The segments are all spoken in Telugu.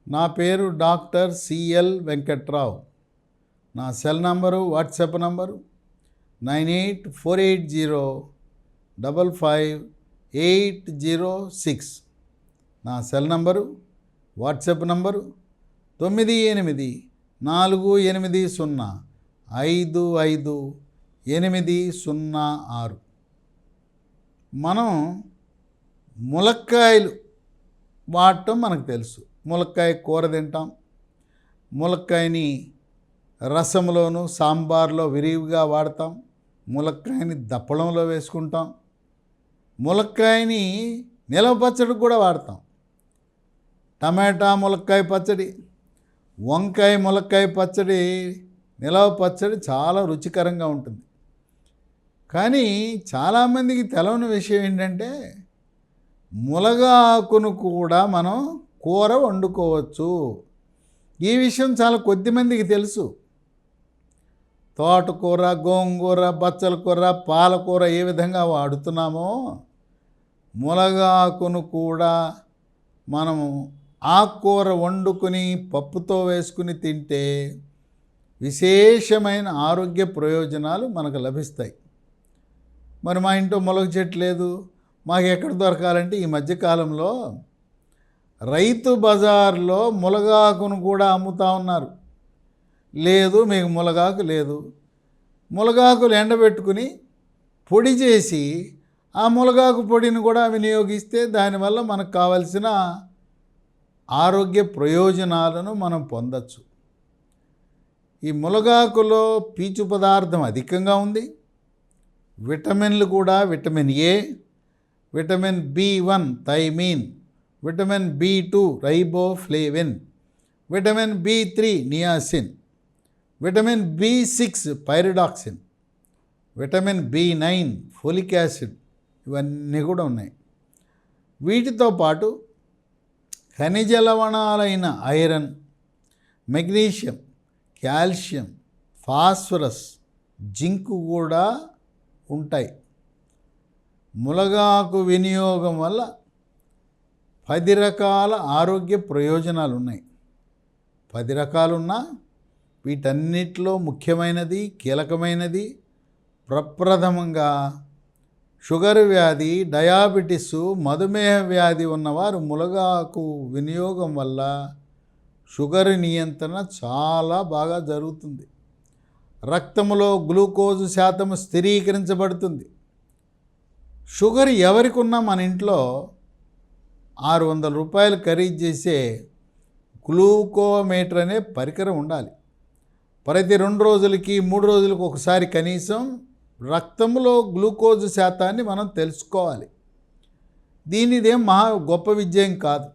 నా పేరు డాక్టర్ సిఎల్ వెంకట్రావు. నా సెల్ నంబరు, వాట్సాప్ నంబరు 9848055806. నా సెల్ నంబరు, వాట్సాప్ నంబరు 984850550806. మనం ములక్కాయలు వాడటం మనకు తెలుసు. ములక్కాయ కూర తింటాం, ములక్కాయని రసంలోను సాంబార్లో విరివిగా వాడతాం, ములక్కాయని దప్పడంలో వేసుకుంటాం, ములక్కాయని నిలవ పచ్చడికి కూడా వాడతాం. టమాటా ములక్కాయ పచ్చడి, వంకాయ ములక్కాయ పచ్చడి, నిలవ పచ్చడి చాలా రుచికరంగా ఉంటుంది. కానీ చాలామందికి తెలవని విషయం ఏంటంటే ములగా ఆకును కూడా మనం కూర వండుకోవచ్చు. ఈ విషయం చాలా కొద్దిమందికి తెలుసు. తోటకూర, గోంగూర, బచ్చల కూర, పాలకూర ఏ విధంగా వాడుతున్నామో ములగా ఆకును కూడా మనము ఆకుకూర వండుకొని పప్పుతో వేసుకుని తింటే విశేషమైన ఆరోగ్య ప్రయోజనాలు మనకు లభిస్తాయి. మరి మా ఇంట్లో ములగ చెట్టు లేదు, మాకు ఎక్కడ దొరకాలంటే ఈ మధ్యకాలంలో రైతు బజార్లో ములగాకును కూడా అమ్ముతూ ఉన్నారు. లేదు మీకు ములగాకు లేదు, ములగాకులు ఎండబెట్టుకుని పొడి చేసి ఆ ములగాకు పొడిని కూడా వినియోగిస్తే దానివల్ల మనకు కావలసిన ఆరోగ్య ప్రయోజనాలను మనం పొందవచ్చు. ఈ ములగాకులో పీచు పదార్థం అధికంగా ఉంది. విటమిన్లు కూడా vitamin A, vitamin B one thiamine, vitamin B two riboflavin, vitamin బి3 నియాసిన్, విటమిన్ బి6 pyridoxine, vitamin B nine folic acid, ఇవన్నీ కూడా ఉన్నాయి. వీటితో పాటు ఖనిజ లవణాలైన iron, magnesium, calcium, phosphorus, zinc కూడా ఉంటాయి. ములగాకు వినియోగం వల్ల 10 రకాల ఆరోగ్య ప్రయోజనాలు ఉన్నాయి. 10 రకాలున్నా వీటన్నిటిలో ముఖ్యమైనది, కీలకమైనది ప్రప్రథమంగా షుగర్ వ్యాధి, డయాబెటిస్, మధుమేహ వ్యాధి ఉన్నవారు ములగాకు వినియోగం వల్ల షుగర్ నియంత్రణ చాలా బాగా జరుగుతుంది. రక్తంలో గ్లూకోజు శాతం స్థిరీకరించబడుతుంది. షుగర్ ఎవరికి ఉన్నా మన ఇంట్లో 600 రూపాయలు ఖరీదు చేసే గ్లూకోమీటర్ అనే పరికరం ఉండాలి. ప్రతి 2 రోజులకి 3 రోజులకు ఒకసారి కనీసం రక్తంలో గ్లూకోజు శాతాన్ని మనం తెలుసుకోవాలి. దీనిదేం మహా గొప్ప విజయం కాదు.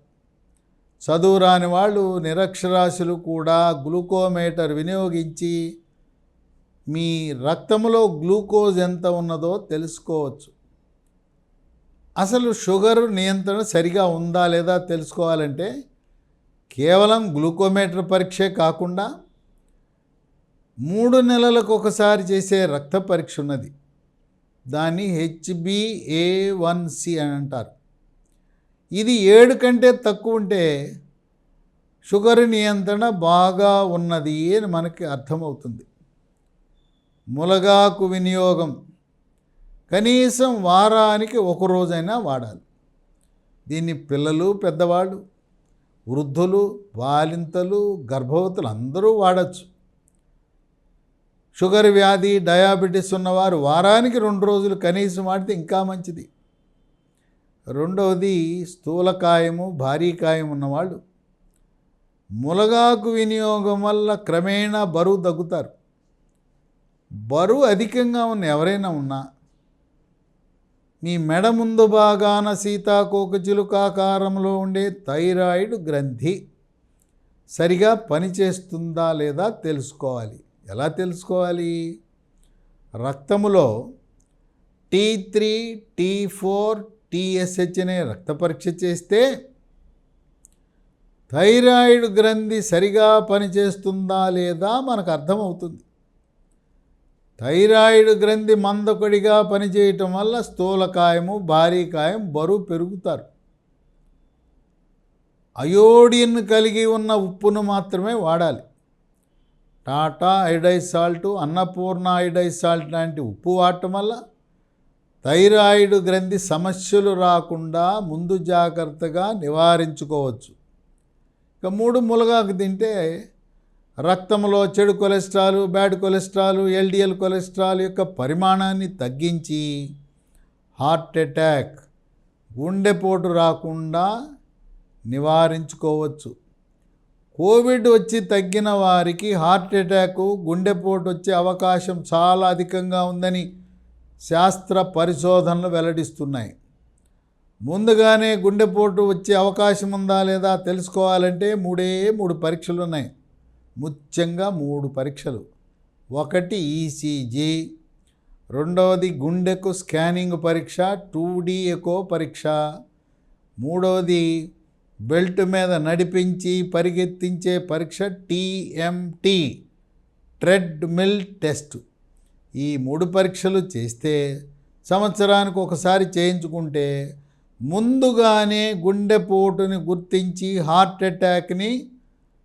చదువు రాని వాళ్ళు, నిరక్షరాస్యులు కూడా గ్లూకోమీటర్ వినియోగించి మీ రక్తంలో గ్లూకోజ్ ఎంత ఉన్నదో తెలుసుకోవచ్చు. అసలు షుగర్ నియంత్రణ సరిగా ఉందా లేదా తెలుసుకోవాలంటే కేవలం గ్లూకోమీటర్ పరీక్షే కాకుండా 3 నెలలకు ఒకసారి చేసే రక్త పరీక్ష ఉన్నది. దాన్ని HbA1c అని అంటారు. ఇది 7 కంటే తక్కువ ఉంటే షుగర్ నియంత్రణ బాగా ఉన్నది అని మనకి అర్థమవుతుంది. ములగాకు వినియోగం కనీసం వారానికి 1 రోజైనా వాడాలి. దీన్ని పిల్లలు, పెద్దవాళ్ళు, వృద్ధులు, బాలింతలు, గర్భవతులు అందరూ వాడచ్చు. షుగర్ వ్యాధి, డయాబెటీస్ ఉన్నవారు వారానికి 2 రోజులు కనీసం వాడితే ఇంకా మంచిది. రెండవది స్థూలకాయము, భారీకాయం ఉన్నవాళ్ళు ములగాకు వినియోగం వల్ల క్రమేణా బరువు తగ్గుతారు. బరువు అధికంగా ఉన్న ఎవరైనా ఉన్నా మీ మెడ ముందు భాగాన సీతాకోకచిలుకాకారంలో ఉండే థైరాయిడ్ గ్రంథి సరిగా పనిచేస్తుందా లేదా తెలుసుకోవాలి. ఎలా తెలుసుకోవాలి? రక్తములో T3, T4, TSH అనే రక్త పరీక్ష చేస్తే థైరాయిడ్ గ్రంథి సరిగా పనిచేస్తుందా లేదా మనకు అర్థమవుతుంది. థైరాయిడ్ గ్రంథి మందకొడిగా పనిచేయటం వల్ల స్థూలకాయము, భారీకాయం, బరువు పెరుగుతారు. అయోడిన్ కలిగి ఉన్న ఉప్పును మాత్రమే వాడాలి. Tata iodise salt, Annapurna iodise salt లాంటి ఉప్పు వాడటం వల్ల థైరాయిడ్ గ్రంథి సమస్యలు రాకుండా ముందు జాగ్రత్తగా నివారించుకోవచ్చు. ఇక 3 మునగాకు తింటే రక్తంలో చెడు cholesterol, bad cholesterol, LDL cholesterol యొక్క పరిమాణాన్ని తగ్గించి హార్ట్ అటాక్, గుండెపోటు రాకుండా నివారించుకోవచ్చు. కోవిడ్ వచ్చి తగ్గిన వారికి హార్ట్ అటాక్, గుండెపోటు వచ్చే అవకాశం చాలా అధికంగా ఉందని శాస్త్ర పరిశోధనలు వెల్లడిస్తున్నాయి. ముందుగానే గుండెపోటు వచ్చే అవకాశం ఉందా లేదా తెలుసుకోవాలంటే 3 పరీక్షలు ఉన్నాయి. ముఖ్యంగా 3 పరీక్షలు. 1 ఈసీజీ, 2వది గుండెకు స్కానింగ్ పరీక్ష 2D ఎకో పరీక్ష, 3వది బెల్ట్ మీద నడిపించి పరిగెత్తించే పరీక్ష టీఎంటీ ట్రెడ్మిల్ టెస్ట్. ఈ 3 పరీక్షలు చేస్తే సంవత్సరానికి ఒకసారి చేయించుకుంటే ముందుగానే గుండెపోటుని గుర్తించి హార్ట్ అటాక్ని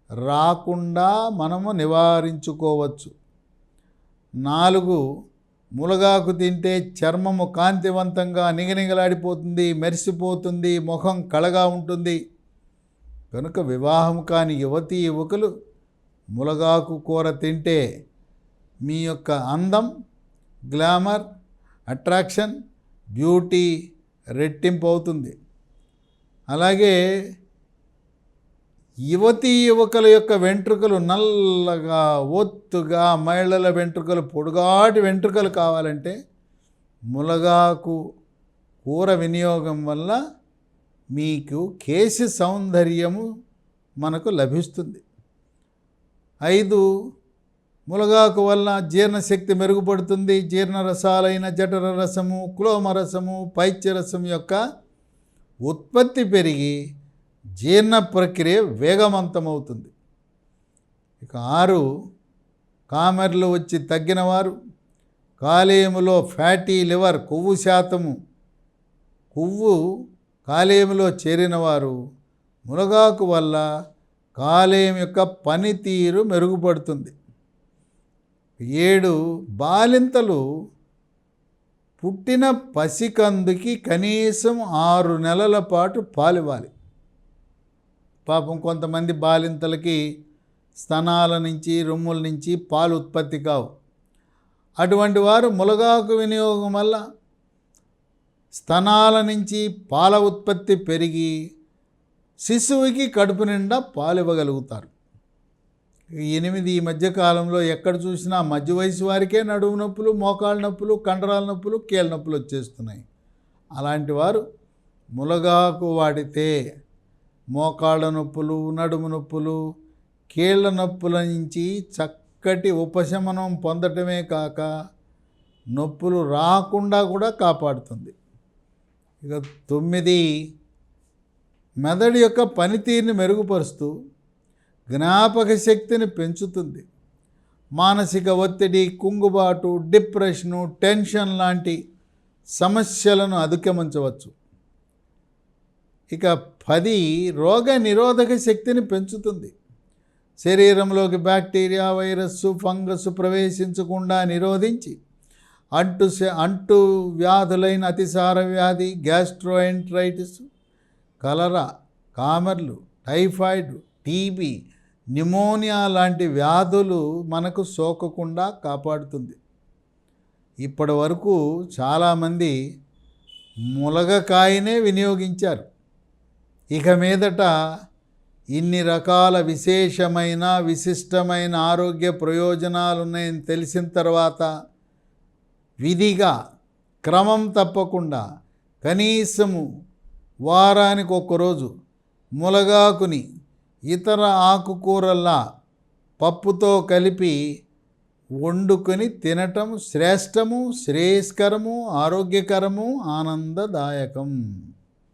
రాకుండా మనము నివారించుకోవచ్చు. 4 మునగాకు తింటే చర్మము కాంతివంతంగా నిగనిగలాడిపోతుంది, మెరిసిపోతుంది, ముఖం కళగా ఉంటుంది. కనుక వివాహం కాని యువతీ యువకులు మునగాకు కూర తింటే మీ యొక్క అందం, గ్లామర్, అట్రాక్షన్, బ్యూటీ రెట్టింపు అవుతుంది. అలాగే యువతీ యువకుల యొక్క వెంట్రుకలు నల్లగా, ఒత్తుగా, మహిళల వెంట్రుకలు పొడుగాటి వెంట్రుకలు కావాలంటే మునగాకు కూర వినియోగం వల్ల మీకు కేశ సౌందర్యము మనకు లభిస్తుంది. 5 మునగాకు వల్ల జీర్ణశక్తి మెరుగుపడుతుంది. జీర్ణరసాలైన జఠర రసము, క్లోమరసము, పైత్యరసం యొక్క ఉత్పత్తి పెరిగి జీర్ణ ప్రక్రియ వేగవంతమవుతుంది. ఇక 6 కామెర్లు వచ్చి తగ్గినవారు, కాలేయములో ఫ్యాటీ లివర్, కొవ్వు కాలేయములో చేరినవారు మునగాకు వల్ల కాలేయం యొక్క పనితీరు మెరుగుపడుతుంది. 7 బాలింతలు పుట్టిన పసికందుకి కనీసం 6 నెలల పాటు పాలివ్వాలి. పాపం కొంతమంది బాలింతలకి స్తనాల నుంచి, రొమ్ముల నుంచి పాలు ఉత్పత్తి కావు. అటువంటి వారు మునగాకు వినియోగం వల్ల స్తనాల నుంచి పాల ఉత్పత్తి పెరిగి శిశువుకి కడుపు నిండా పాలు ఇవ్వగలుగుతారు. 8 ఈ మధ్యకాలంలో ఎక్కడ చూసినా మధ్య వయసు వారికే నడుము నొప్పులు, మోకాళ్ళ నొప్పులు, కండరాల నొప్పులు, కీళ్ళ నొప్పులు వచ్చేస్తున్నాయి. అలాంటి వారు మునగాకు వాడితే మోకాళ్ళ నొప్పులు, నడుము నొప్పులు, కీళ్ళ నొప్పుల నుంచి చక్కటి ఉపశమనం పొందటమే కాక నొప్పులు రాకుండా కూడా కాపాడుతుంది. ఇక 9 మెదడు యొక్క పనితీరుని మెరుగుపరుస్తూ జ్ఞాపక శక్తిని పెంచుతుంది. మానసిక ఒత్తిడి, కుంగుబాటు, డిప్రెషను, టెన్షన్ లాంటి సమస్యలను అధిగమించవచ్చు. ఇక 10 రోగ నిరోధక శక్తిని పెంచుతుంది. శరీరంలోకి బ్యాక్టీరియా, వైరస్సు, ఫంగస్ ప్రవేశించకుండా నిరోధించి అంటు వ్యాధులైన అతిసార వ్యాధి, గ్యాస్ట్రోఎంటరైటిస్, కలరా, కామెర్లు, టైఫాయిడ్, టీబీ, న్యూమోనియా లాంటి వ్యాధులు మనకు సోకకుండా కాపాడుతుంది. ఇప్పటి వరకు చాలామంది మునగకాయనే వినియోగించారు. ఇక మీదట ఇన్ని రకాల విశిష్టమైన ఆరోగ్య ప్రయోజనాలు ఉన్నాయని తెలిసిన తర్వాత విధిగా, క్రమం తప్పకుండా కనీసము వారానికి ఒక్కరోజు మునగాకుని ఇతర ఆకుకూరల్లా పప్పుతో కలిపి వండుకొని తినటం శ్రేష్టము, శ్రేయస్కరము, ఆరోగ్యకరము, ఆనందదాయకం.